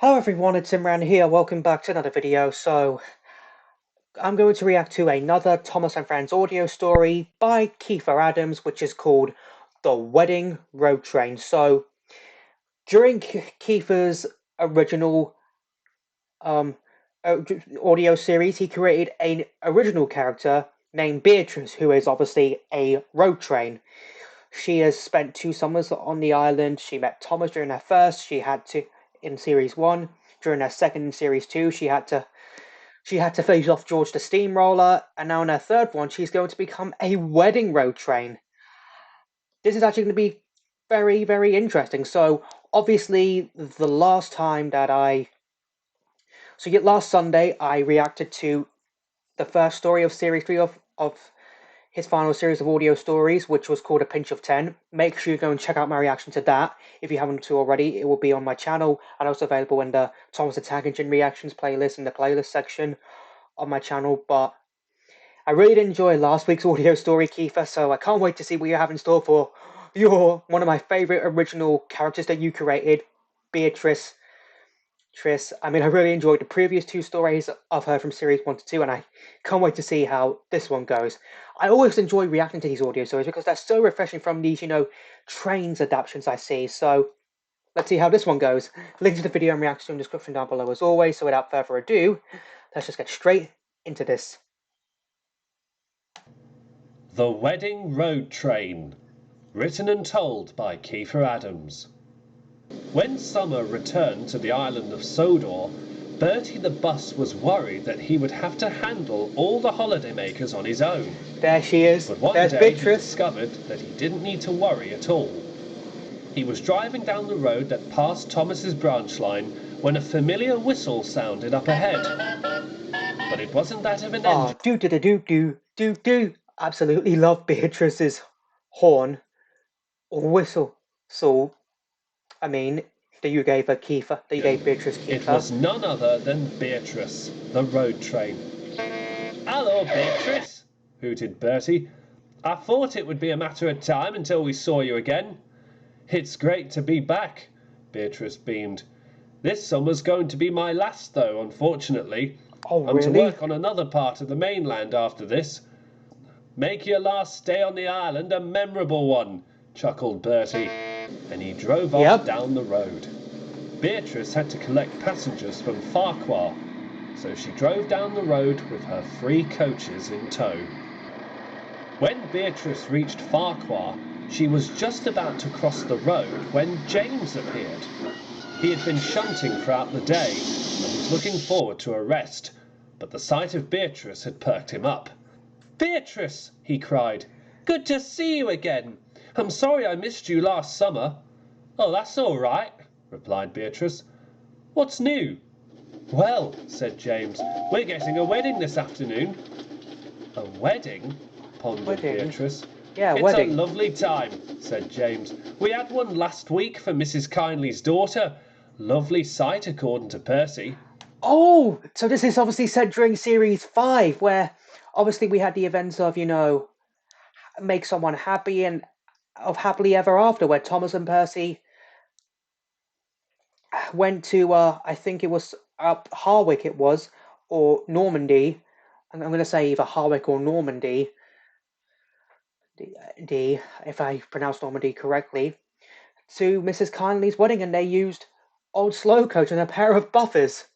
Hello everyone, it's Imran here. Welcome back to another video. I'm going to react to another Thomas and Friends audio story by Kiefer Adams, which is called The Wedding Road Train. So, during Kiefer's original um, audio series, he created an original character named Beatrice, who is obviously a road train. She has spent 2 summers on the island. She met Thomas during her first. She had to in series one. During her second in series two, she had to face off George the Steamroller, and now in her third one, she's going to become a wedding road train. This is actually going to be very, very interesting. So obviously, the last time that last Sunday, I reacted to the first story of series three of his final series of audio stories, which was called A Pinch of 10. Make sure you go and check out my reaction to that if you haven't to already. It will be on my channel and also available in the Thomas the Tank Engine Reactions playlist in the playlist section of my channel. But I really did enjoy last week's audio story, Kiefer, so I can't wait to see what you have in store for one of my favorite original characters that you created, Beatrice. I really enjoyed the previous 2 stories of her from series 1 to 2, and I can't wait to see how this one goes. I always enjoy reacting to these audio stories because they're so refreshing from these, trains adaptations I see. So let's see how this one goes. Link to the video and reaction in the description down below as always. So without further ado, let's just get straight into this. The Wedding Road Train, written and told by Kiefer Adams. When Summer returned to the island of Sodor, Bertie the bus was worried that he would have to handle all the holidaymakers on his own. There she is. But one There's day Beatrice. he discovered that he didn't need to worry at all. He was driving down the road that passed Thomas's branch line when a familiar whistle sounded up ahead. But it wasn't that of an engine. Do. Absolutely love Beatrice's horn or whistle. So, that you gave her Kiefer, that you gave Beatrice Kiefer. It was none other than Beatrice, the road train. "Hello, Beatrice," hooted Bertie. "I thought it would be a matter of time until we saw you again." "It's great to be back," Beatrice beamed. "This summer's going to be my last, though, unfortunately. Oh, I'm really? to work on another part of the mainland after this." "Make your last stay on the island a memorable one," chuckled Bertie, and he drove off down the road. Beatrice had to collect passengers from Farquhar, so she drove down the road with her 3 coaches in tow. When Beatrice reached Farquhar, she was just about to cross the road when James appeared. He had been shunting throughout the day and was looking forward to a rest, but the sight of Beatrice had perked him up. "Beatrice!" he cried. "Good to see you again. I'm sorry I missed you last summer." "Oh, that's all right," replied Beatrice. "What's new?" "Well," said James, "we're getting a wedding this afternoon." "A wedding?" pondered Beatrice. Yeah, "It's wedding. a lovely time," said James. "We had one last week for Mrs. Kindly's daughter. Lovely sight, according to Percy." Oh, so this is obviously set during series 5, where obviously we had the events of, make someone happy and of happily ever after, where Thomas and Percy went to, I think it was Harwick, or Normandy. I'm going to say either Harwick or Normandy, if I pronounce Normandy correctly, to Mrs. Kindly's wedding, and they used Old Slowcoach and a pair of buffers.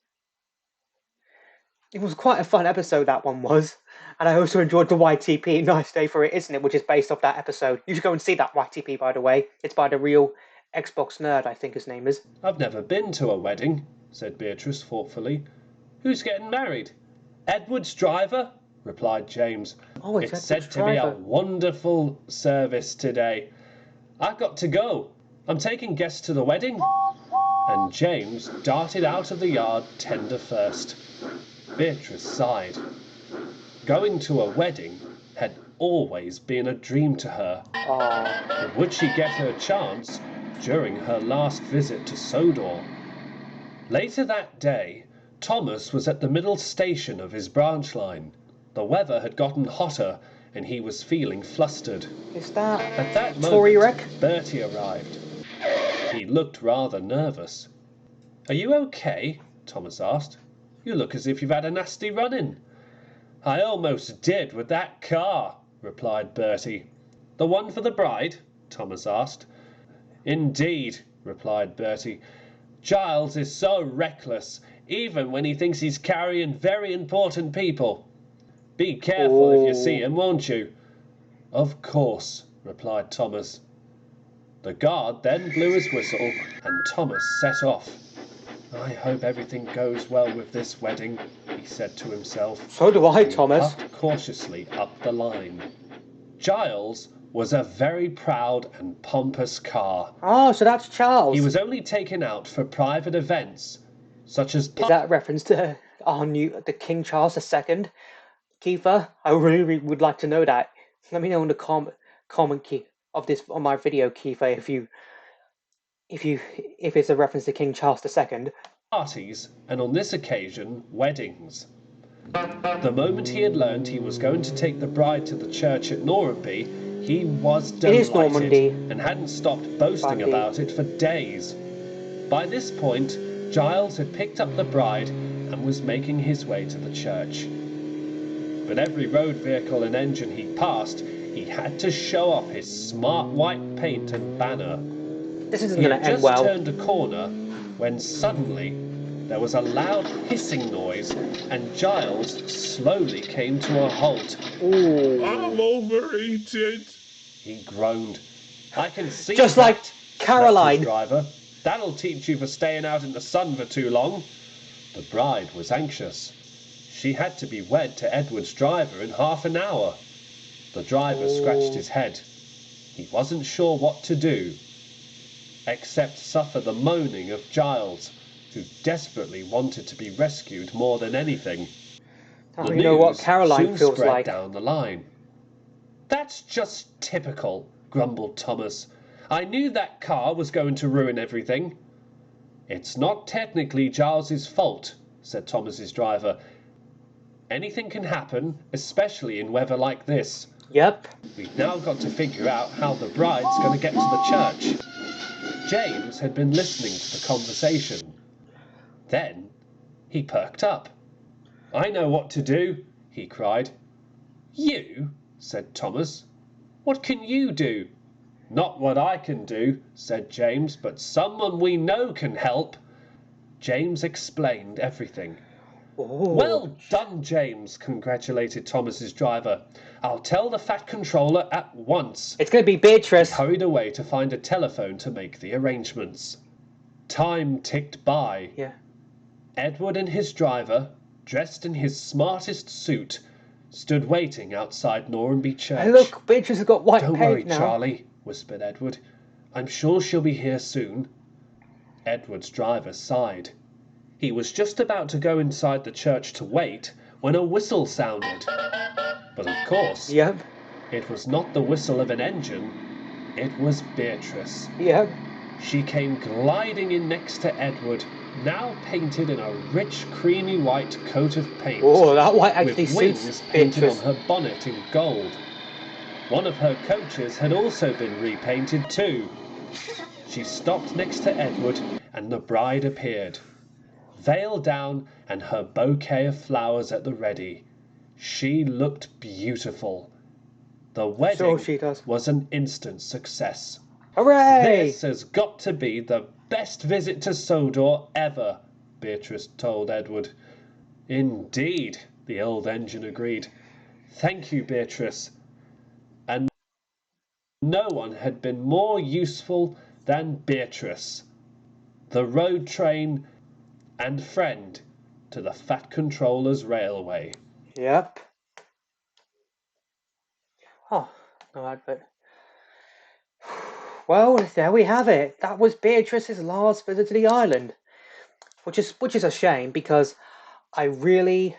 It was quite a fun episode, that one was. And I also enjoyed the YTP, Nice Day for It, Isn't It? Which is based off that episode. You should go and see that YTP, by the way. It's by the real Xbox nerd, I think his name is. "I've never been to a wedding," said Beatrice thoughtfully. "Who's getting married?" "Edward's driver," replied James. Oh, "It's Edward's said to be a driver. wonderful service today. I've got to go. I'm taking guests to the wedding." And James darted out of the yard tender first. Beatrice sighed. Going to a wedding had always been a dream to her. Aww. But would she get her chance during her last visit to Sodor? Later that day, Thomas was at the middle station of his branch line. The weather had gotten hotter and he was feeling flustered. Is that At that Tory moment, Wreck? Bertie arrived. He looked rather nervous. Are you okay? Thomas asked. You look as if you've had a nasty run-in. I almost did with that car, replied Bertie. The one for the bride? Thomas asked. Indeed, replied Bertie. Giles is so reckless, even when he thinks he's carrying very important people. Be careful if you see him, won't you? Of course, replied Thomas. The guard then blew his whistle, and Thomas set off. I hope everything goes well with this wedding, he said to himself. So do I, and Thomas. He puffed cautiously up the line. Giles was a very proud and pompous car. Oh, so that's Charles. He was only taken out for private events, such as... Is that a reference to the King Charles II? Kiefer, I really would like to know that. Let me know in the comment key of this on my video, Kiefer, if it's a reference to King Charles II. Parties, and on this occasion, weddings. The moment he had learned he was going to take the bride to the church at Normanby, he was delighted and hadn't stopped boasting about it for days. By this point, Giles had picked up the bride and was making his way to the church. But every road vehicle and engine he passed, he had to show off his smart white paint and banner. This isn't going to end well. He had just turned a corner when suddenly there was a loud hissing noise and Giles slowly came to a halt. Ooh. I'm overheated, he groaned. I can see just that, like Caroline. Driver. That'll teach you for staying out in the sun for too long. The bride was anxious. She had to be wed to Edward's driver in half an hour. The driver scratched his head. He wasn't sure what to do, except suffer the moaning of Giles, who desperately wanted to be rescued more than anything. Oh, you know what Caroline soon feels spread like. Down the line. That's just typical, grumbled Thomas. I knew that car was going to ruin everything. It's not technically Giles's fault, said Thomas's driver. Anything can happen, especially in weather like this. Yep. We've now got to figure out how the bride's going to get to the church. James had been listening to the conversation. Then he perked up. I know what to do, he cried. You? Said Thomas. What can you do? Not what I can do, said James, but someone we know can help. James explained everything. Ooh. Well done, James, congratulated Thomas's driver. I'll tell the Fat Controller at once. It's going to be Beatrice. He hurried away to find a telephone to make the arrangements. Time ticked by. Yeah. Edward and his driver, dressed in his smartest suit, stood waiting outside Normanby Church. Hey, look, Beatrice has got white paint now. Don't worry, Charlie, whispered Edward. I'm sure she'll be here soon. Edward's driver sighed. He was just about to go inside the church to wait when a whistle sounded. But of course, Yep. It was not the whistle of an engine. It was Beatrice. Yep. She came gliding in next to Edward, now painted in a rich, creamy white coat of paint. Oh, that white actually with wings suits painted Beatrice. on her bonnet in gold. One of her coaches had also been repainted too. She stopped next to Edward, and the bride appeared. Veil down and her bouquet of flowers at the ready. She looked beautiful. The wedding was an instant success. Hooray! This has got to be the best visit to Sodor ever, Beatrice told Edward. Indeed, the old engine agreed. Thank you, Beatrice. And no one had been more useful than Beatrice, the road train and friend to the Fat Controller's railway. Yep. Oh, alright, but... Well, there we have it. That was Beatrice's last visit to the island. Which is a shame, because I really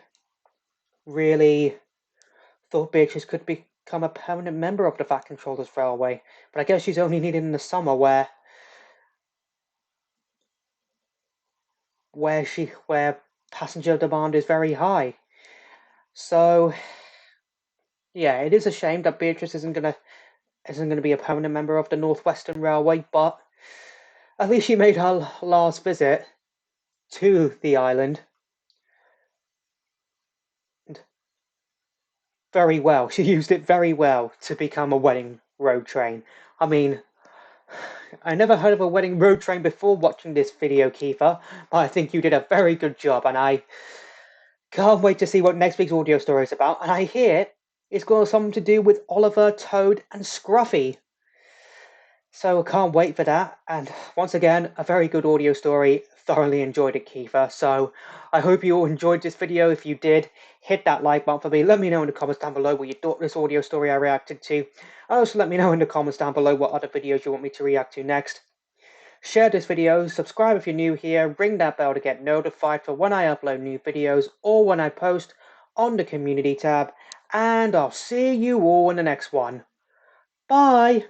thought Beatrice could become a permanent member of the Fat Controller's Railway. But I guess she's only needed in the summer where passenger demand is very high. So yeah, it is a shame that Beatrice isn't gonna be a permanent member of the Northwestern Railway, but at least she made her last visit to the island. And very well. She used it very well to become a wedding road train. I mean, I never heard of a wedding road train before watching this video, Kiefer, but I think you did a very good job, and I can't wait to see what next week's audio story is about. And I hear it's got something to do with Oliver, Toad, and Scruffy. So I can't wait for that. And once again, a very good audio story. Thoroughly enjoyed it, Kiefer. So I hope you all enjoyed this video. If you did, hit that like button for me. Let me know in the comments down below what you thought this audio story I reacted to. And also let me know in the comments down below what other videos you want me to react to next. Share this video, subscribe if you're new here, ring that bell to get notified for when I upload new videos or when I post on the community tab. And I'll see you all in the next one. Bye!